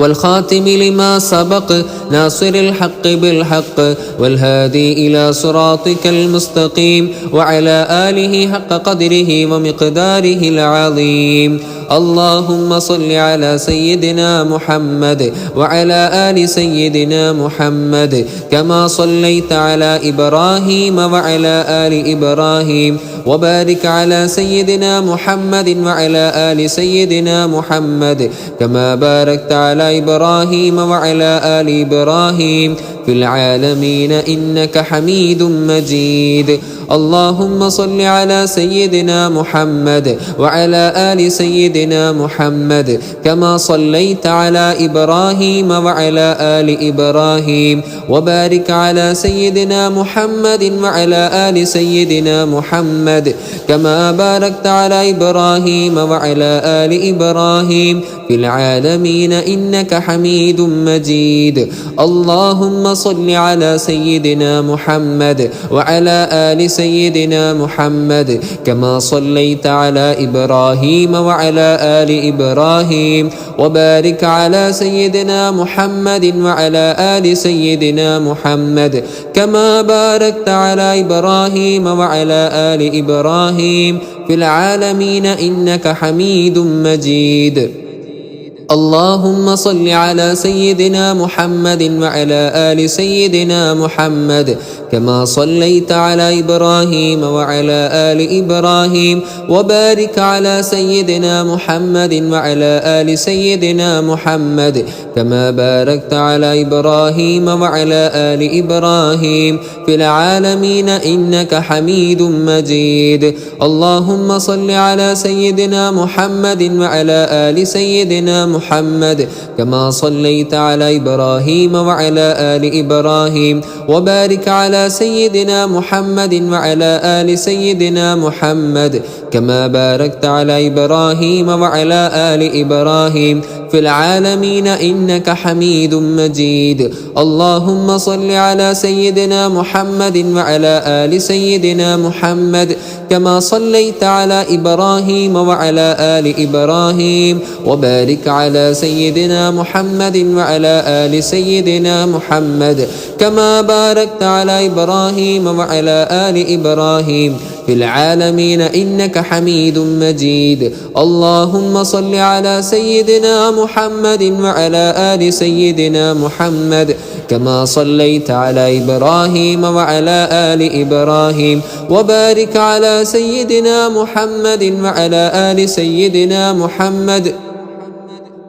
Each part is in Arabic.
والخاتم لما سبق ناصر الحق بالحق والهادي إلى صراطك المستقيم وعلى آله حق قدره ومقداره العظيم. اللهم صل على سيدنا محمد وعلى آل سيدنا محمد كما صليت على إبراهيم وعلى آل إبراهيم وبارك على سيدنا محمد وعلى آل سيدنا محمد كما باركت على إبراهيم وعلى آل إبراهيم في العالمين إنك حميد مجيد. اللهم صل على سيدنا محمد وعلى آل سيدنا محمد كما صليت على إبراهيم وعلى آل إبراهيم وبارك على سيدنا محمد وعلى آل سيدنا محمد كما باركت على إبراهيم وعلى آل إبراهيم في العالمين إنك حميد مجيد. اللهم صل على سيدنا محمد وعلى آل سيدنا محمد كما صليت على إبراهيم وعلى آل إبراهيم وبارك على سيدنا محمد وعلى آل سيدنا محمد كما باركت على إبراهيم وعلى آل إبراهيم في العالمين إنك حميد مجيد. اللهم صل على سيدنا محمد وعلى آل سيدنا محمد كما صليت على إبراهيم وعلى آل إبراهيم وبارك على سيدنا محمد وعلى آل سيدنا محمد كما باركت على إبراهيم وعلى آل إبراهيم في العالمين إنك حميد مجيد. اللهم صل على سيدنا محمد وعلى آل سيدنا محمد كما صليت على إبراهيم وعلى آل إبراهيم وبارك على سيدنا محمد وعلى آل سيدنا محمد كما باركت على إبراهيم وعلى آل إبراهيم في العالمين إنك حميد مجيد. اللهم صل على سيدنا محمد وعلى آل سيدنا محمد كما صليت على إبراهيم وعلى آل إبراهيم وبارك على سيدنا محمد وعلى آل سيدنا محمد كما باركت على إبراهيم وعلى آل إبراهيم في العالمين إنك حميد مجيد. اللهم صل على سيدنا محمد وعلى آل سيدنا محمد كما صليت على إبراهيم وعلى آل إبراهيم وبارك على سيدنا محمد وعلى آل سيدنا محمد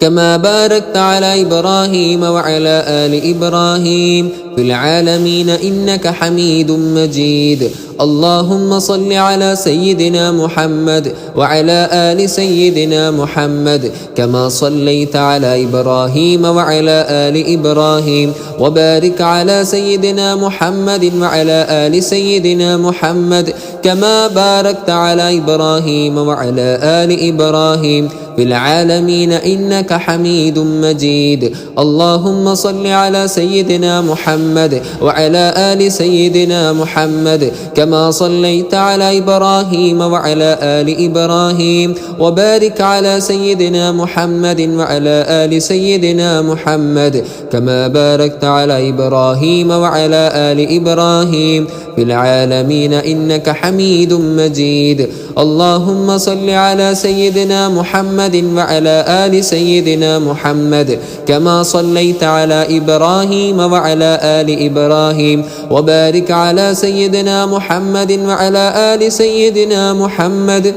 كما باركت على إبراهيم وعلى آل إبراهيم في العالمين إنك حميد مجيد. اللهم صل على سيدنا محمد وعلى آل سيدنا محمد كما صليت على إبراهيم وعلى آل إبراهيم وبارك على سيدنا محمد وعلى آل سيدنا محمد كما باركت على إبراهيم وعلى آل إبراهيم في العالمين إنك حميد مجيد. اللهم صل على سيدنا محمد وعلى آل سيدنا محمد كما صليت على إبراهيم وعلى آل إبراهيم وبارك على سيدنا محمد وعلى آل سيدنا محمد كما باركت على إبراهيم وعلى آل إبراهيم في العالمين إنك حميد مجيد. اللهم صل على سيدنا محمد وعلى آل سيدنا محمد كما صليت على إبراهيم وعلى آل إبراهيم وبارك على سيدنا محمد وعلى آل سيدنا محمد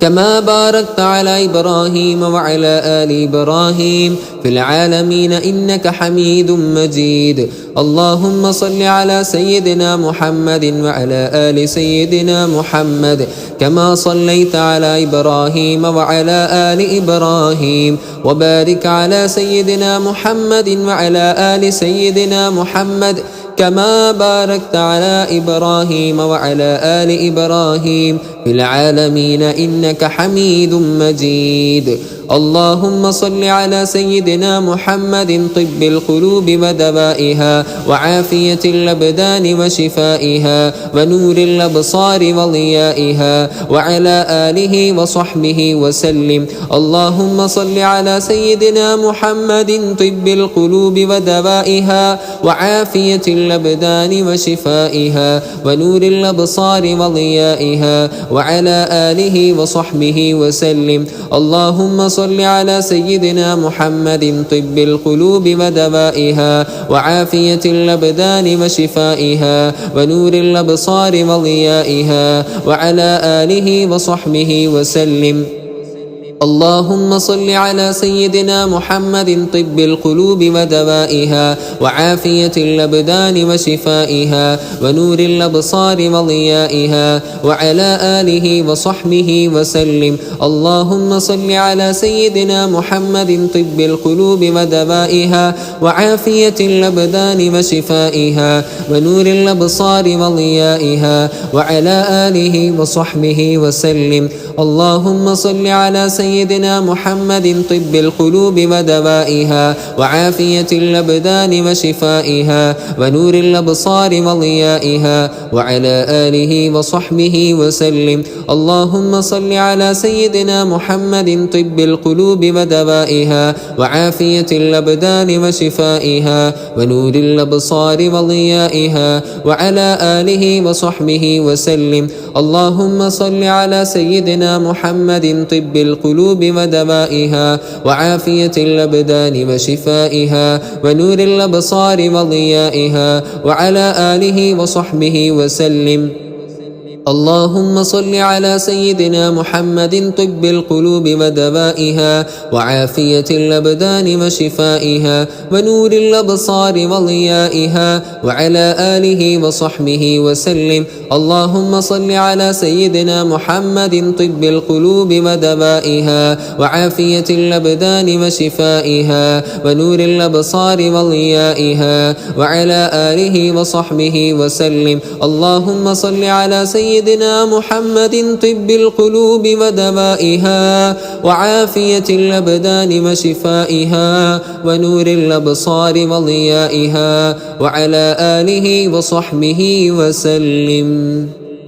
كما باركت على إبراهيم وعلى آل إبراهيم في العالمين إنك حميد مجيد. اللهم صل على سيدنا محمد وعلى آل سيدنا محمد كما صليت على إبراهيم وعلى آل إبراهيم وبارك على سيدنا محمد وعلى آل سيدنا محمد كما باركت على إبراهيم وعلى آل إبراهيم في العالمين إنك حميد مجيد. اللهم صل على سيدنا محمد طب القلوب ودوائها وعافية الأبدان وشفائها ونور الأبصار وضيائها وعلى آله وصحبه وسلم. اللهم صل على سيدنا محمد طب القلوب ودوائها وعافية الأبدان وشفائها ونور الأبصار وضيائها وعلى آله وصحبه وسلم. اللهم صل على سيدنا محمد طب القلوب ودوائها وعافية الأبدان وشفائها ونور الأبصار وضيائها وعلى آله وصحبه وسلم. اللهم صل على سيدنا محمد طب القلوب ودوائها وعافية الأبدان وشفائها ونور الأبصار وضيائها وعلى آله وصحبه وسلم. اللهم صل على سيدنا محمد طب القلوب ودوائها وعافية الأبدان وشفائها ونور الأبصار وضيائها وعلى آله وصحبه وسلم. اللهم صل على سيدنا محمد طب القلوب ودوائها وعافية الأبدان وشفائها ونور الأبصار وضيائها وعلى آله وصحبه وسلم. اللهم صل على سيدنا محمد طب القلوب ودوائها وعافية الأبدان وشفائها ونور الأبصار وضيائها وعلى آله وصحبه وسلم. اللهم صل على سيدنا محمد طب القلوب ودوائها وعافية الأبدان وشفائها ونور الأبصار وضيائها وعلى آله وصحبه وسلم. اللهم صل على سيدنا محمد طب القلوب ودوائها وعافية الأبدان وشفائها ونور الأبصار وضيائها وعلى آله وصحبه وسلم. اللهم صل على سيدنا محمد طب القلوب ودوائها وعافية الأبدان وشفائها ونور الأبصار وضيائها وعلى آله وصحبه وسلم. اللهم صل على سيدنا محمد طب القلوب ودوائها وعافية الأبدان وشفائها ونور الأبصار وضيائها وعلى آله وصحبه وسلم.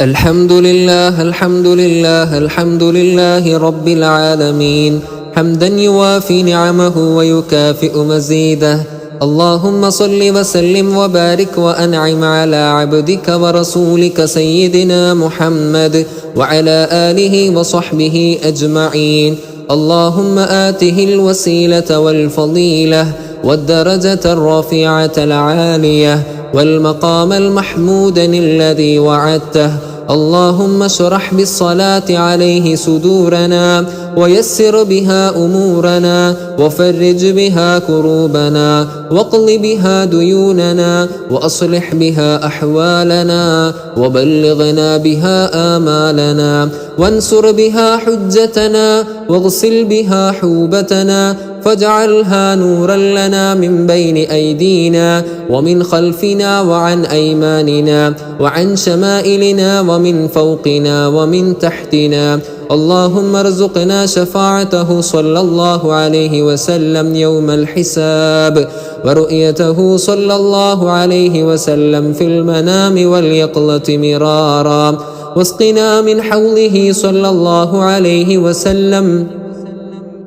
الحمد لله الحمد لله الحمد لله رب العالمين حمدا يوافي نعمه ويكافئ مزيده. اللهم صل وسلم وبارك وأنعم على عبدك ورسولك سيدنا محمد وعلى آله وصحبه أجمعين. اللهم آته الوسيلة والفضيلة والدرجة الرفيعة العالية والمقام المحمود الذي وعدته. اللهم اشرح بالصلاة عليه صدورنا ويسر بها أمورنا وفرج بها كروبنا واقض بها ديوننا وأصلح بها أحوالنا وبلغنا بها آمالنا وانصر بها حجتنا واغسل بها حوبتنا فاجعلها نورا لنا من بين أيدينا ومن خلفنا وعن أيماننا وعن شمائلنا ومن فوقنا ومن تحتنا. اللهم ارزقنا شفاعته صلى الله عليه وسلم يوم الحساب ورؤيته صلى الله عليه وسلم في المنام واليقظة مرارا واسقنا من حوضه صلى الله عليه وسلم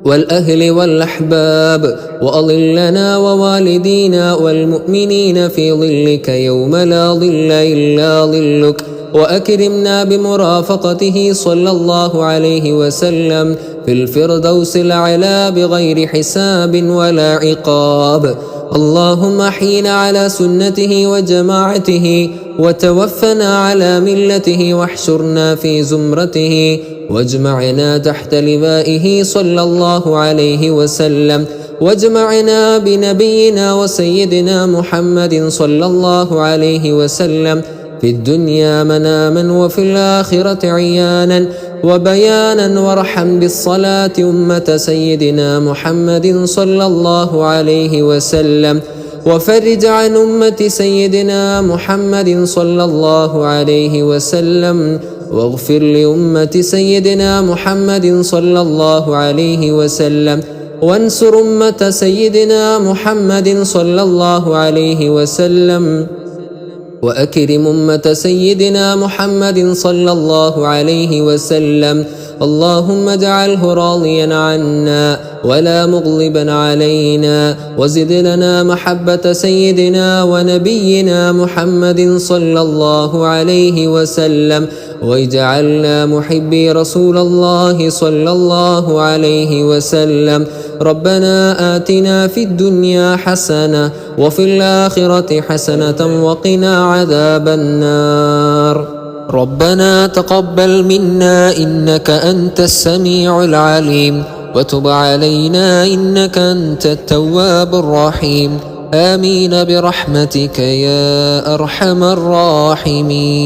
والأهل والأحباب وأظلنا ووالدينا والمؤمنين في ظلك يوم لا ظل إلا ظلك وأكرمنا بمرافقته صلى الله عليه وسلم في الفردوس الأعلى بغير حساب ولا عقاب. اللهم أحينا على سنته وجماعته وتوفنا على ملته واحشرنا في زمرته واجمعنا تحت لوائه صلى الله عليه وسلم واجمعنا بنبينا وسيدنا محمد صلى الله عليه وسلم في الدنيا مناما وفي الآخرة عيانا وبيانا وارحم بالصلاة أمة سيدنا محمد صلى الله عليه وسلم وفرج عن أمة سيدنا محمد صلى الله عليه وسلم واغفر لأمة سيدنا محمد صلى الله عليه وسلم، وانصر أمة سيدنا محمد صلى الله عليه وسلم، وأكرم أمة سيدنا محمد صلى الله عليه وسلم. اللهم اجعله راضيا عنا ولا مغضبا علينا، وزد لنا محبة سيدنا ونبينا محمد صلى الله عليه وسلم، واجعلنا محبي رسول الله صلى الله عليه وسلم. ربنا آتنا في الدنيا حسنة وفي الآخرة حسنة وقنا عذاب النار. ربنا تقبل منا إنك أنت السميع العليم، وتب علينا إنك أنت التواب الرحيم. آمين برحمتك يا أرحم الراحمين.